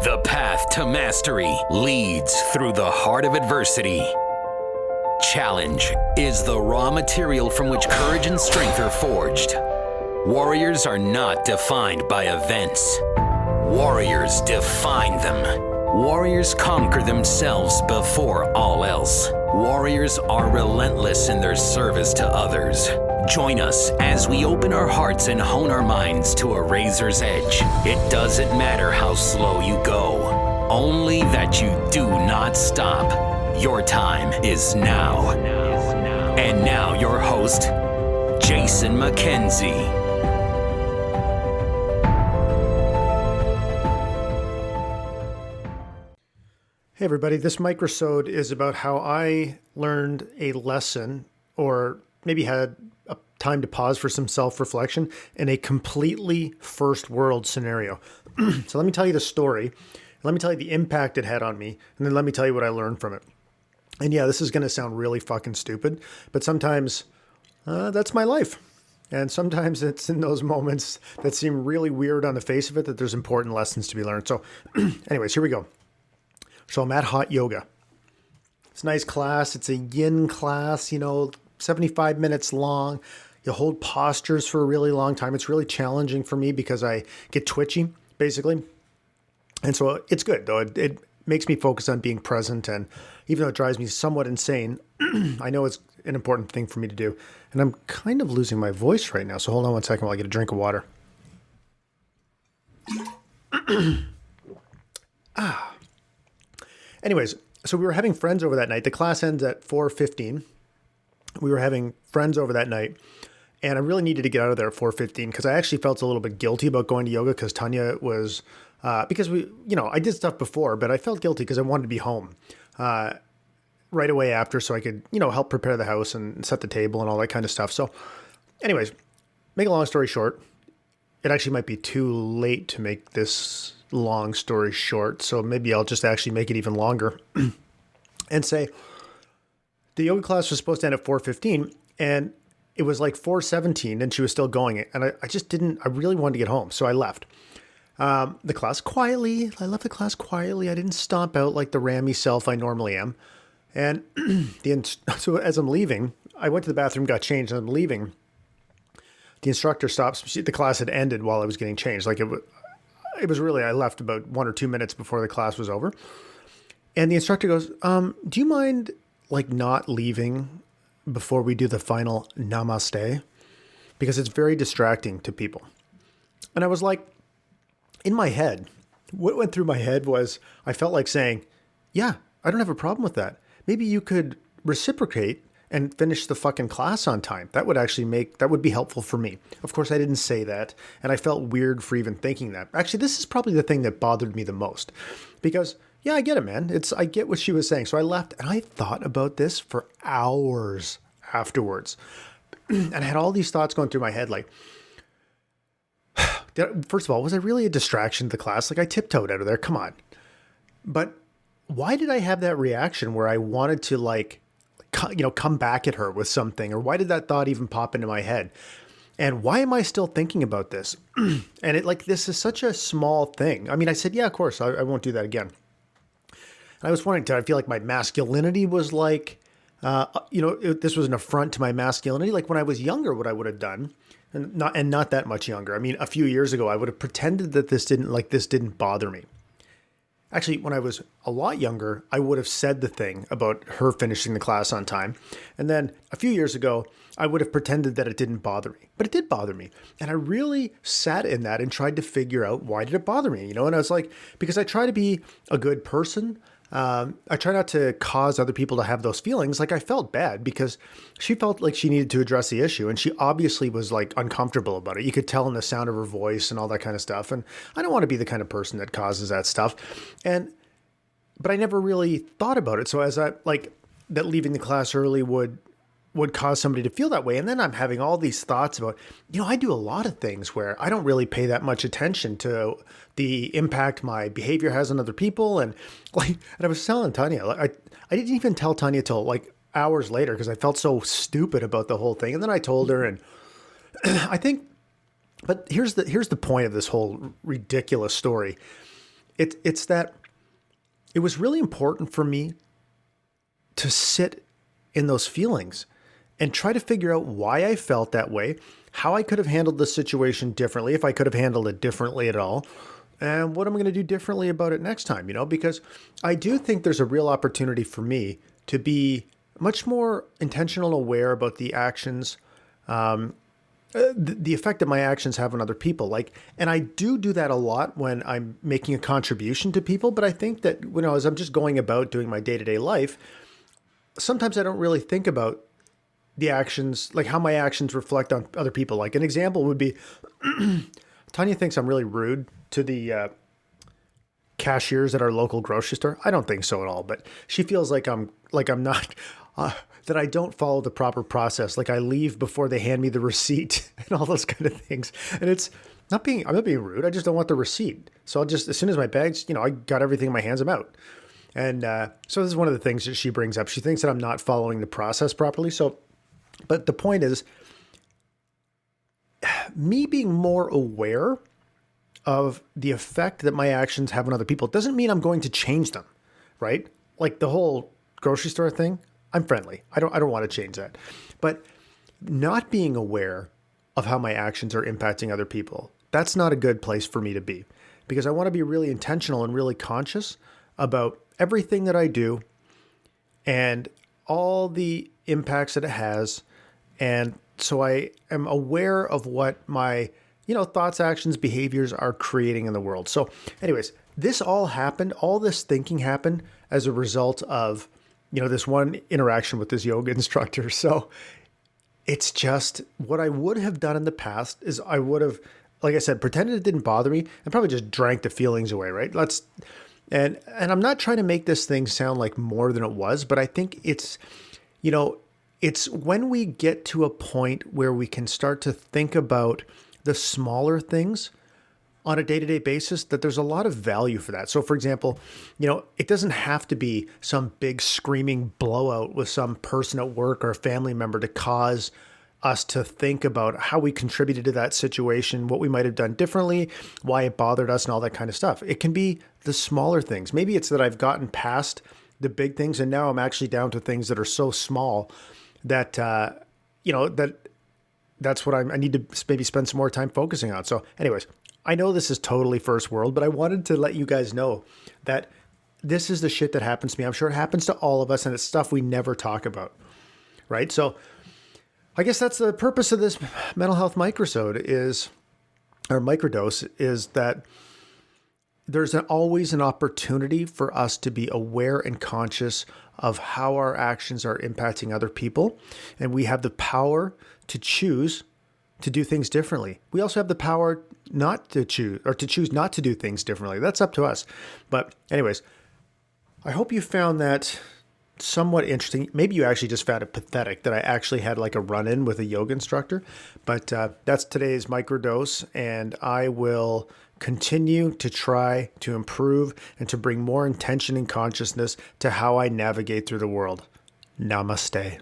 The path to mastery leads through the heart of adversity. Challenge is the raw material from which courage and strength are forged. Warriors are not defined by events. Warriors define them. Warriors conquer themselves before all else. Warriors are relentless in their service to others. Join us as we open our hearts and hone our minds to a razor's edge. It doesn't matter how slow you go, only that you do not stop. Your time is now. And now your host, Jason McKenzie. Hey everybody, this microsode is about how I learned a lesson or maybe had a time to pause for some self-reflection in a completely first world scenario. So let me tell you the story. Let me tell you the impact it had on me, and then let me tell you what I learned from it. And yeah, this is going to sound really fucking stupid, but sometimes that's my life. And sometimes it's in those moments that seem really weird on the face of it that there's important lessons to be learned. So anyways, here we go. So I'm at hot yoga. It's a nice class. It's a yin class, 75 minutes long. You hold postures for a really long time. It's really challenging for me because I get twitchy, basically. And so it's good, though. It makes me focus on being present. And even though it drives me somewhat insane, I know it's an important thing for me to do. And I'm kind of losing my voice right now. So hold on one second while I get a drink of water. Anyways, so we were having friends over that night. The class ends at 4:15. We were having friends over that night, and I really needed to get out of there at 4:15 because I actually felt a little bit guilty about going to yoga because Tanya was, because I did stuff before, but I felt guilty because I wanted to be home right away after so I could, help prepare the house and set the table and all that kind of stuff. So anyways, make a long story short, it actually might be too late to make this long story short, so maybe I'll just actually make it even longer and say the yoga class was supposed to end at 4:15 and it was like 4:17 and she was still going, and I really wanted to get home, so I left the class quietly. I left the class quietly. I didn't stomp out like the rammy self I normally am. And so as I'm leaving, I went to the bathroom, got changed, and I'm leaving. The instructor stops. The class had ended while I was getting changed. Like it was really, I left about 1 or 2 minutes before the class was over. And the instructor goes, do you mind like not leaving before we do the final Namaste? Because it's very distracting to people. And I was like, in my head, what went through my head was, I felt like saying, yeah, I don't have a problem with that. Maybe you could reciprocate and finish the fucking class on time. That would be helpful for me. Of course, I didn't say that, and I felt weird for even thinking that. Actually, this is probably the thing that bothered me the most, because yeah, I get it, man. I get what she was saying. So I left, and I thought about this for hours afterwards, and I had all these thoughts going through my head, like, first of all, was I really a distraction to the class? Like, I tiptoed out of there. Come on. But why did I have that reaction where I wanted to come back at her with something? Or why did that thought even pop into my head? And why am I still thinking about this? And this is such a small thing. I mean, I said, yeah, of course, I won't do that again. And I was wondering, did I feel like my masculinity was this was an affront to my masculinity? Like when I was younger, what I would have done, and not that much younger. I mean, a few years ago, I would have pretended that this didn't bother me. Actually, when I was a lot younger, I would have said the thing about her finishing the class on time. And then a few years ago, I would have pretended that it didn't bother me. But it did bother me. And I really sat in that and tried to figure out, why did it bother me? And I was like, because I try to be a good person. I try not to cause other people to have those feelings. Like, I felt bad because she felt like she needed to address the issue, and she obviously was like uncomfortable about it. You could tell in the sound of her voice and all that kind of stuff. And I don't want to be the kind of person that causes that stuff. But I never really thought about it. So as that leaving the class early would cause somebody to feel that way. And then I'm having all these thoughts about, I do a lot of things where I don't really pay that much attention to the impact my behavior has on other people. And I was telling Tanya, I didn't even tell Tanya till hours later because I felt so stupid about the whole thing. And then I told her, and I think, but here's the point of this whole ridiculous story It's that it was really important for me to sit in those feelings and try to figure out why I felt that way, how I could have handled the situation differently, if I could have handled it differently at all, and what I'm going to do differently about it next time, because I do think there's a real opportunity for me to be much more intentional and aware about the actions, the effect that my actions have on other people. And I do that a lot when I'm making a contribution to people, but I think that as I'm just going about doing my day-to-day life, sometimes I don't really think about the actions, like how my actions reflect on other people. Like an example would be, Tanya thinks I'm really rude to the cashiers at our local grocery store. I don't think so at all, but she feels like I'm not, that I don't follow the proper process. Like I leave before they hand me the receipt and all those kind of things. And I'm not being rude. I just don't want the receipt. So I'll just, as soon as my bag's, I got everything in my hands, I'm out. And so this is one of the things that she brings up. She thinks that I'm not following the process properly. But the point is, me being more aware of the effect that my actions have on other people doesn't mean I'm going to change them, right? Like the whole grocery store thing, I'm friendly. I don't want to change that. But not being aware of how my actions are impacting other people, that's not a good place for me to be, because I want to be really intentional and really conscious about everything that I do and all the impacts that it has. And so I am aware of what my, thoughts, actions, behaviors are creating in the world. So anyways, this all happened, all this thinking happened as a result of, this one interaction with this yoga instructor. So it's just what I would have done in the past is I would have, like I said, pretended it didn't bother me and probably just drank the feelings away, right? And I'm not trying to make this thing sound like more than it was, but I think it's, it's when we get to a point where we can start to think about the smaller things on a day-to-day basis, that there's a lot of value for that. So for example, it doesn't have to be some big screaming blowout with some person at work or a family member to cause us to think about how we contributed to that situation, what we might have done differently, why it bothered us, and all that kind of stuff. It can be the smaller things. Maybe it's that I've gotten past the big things and now I'm actually down to things that are so small that, that's what I need to maybe spend some more time focusing on. So anyways, I know this is totally first world, but I wanted to let you guys know that this is the shit that happens to me. I'm sure it happens to all of us, and it's stuff we never talk about, right? So I guess that's the purpose of this mental health microdose is that there's always an opportunity for us to be aware and conscious of how our actions are impacting other people. And we have the power to choose to do things differently. We also have the power not to choose, or to choose not to do things differently. That's up to us. But anyways, I hope you found that somewhat interesting. Maybe you actually just found it pathetic that I actually had like a run-in with a yoga instructor. But that's today's microdose, and I will continue to try to improve and to bring more intention and consciousness to how I navigate through the world. Namaste.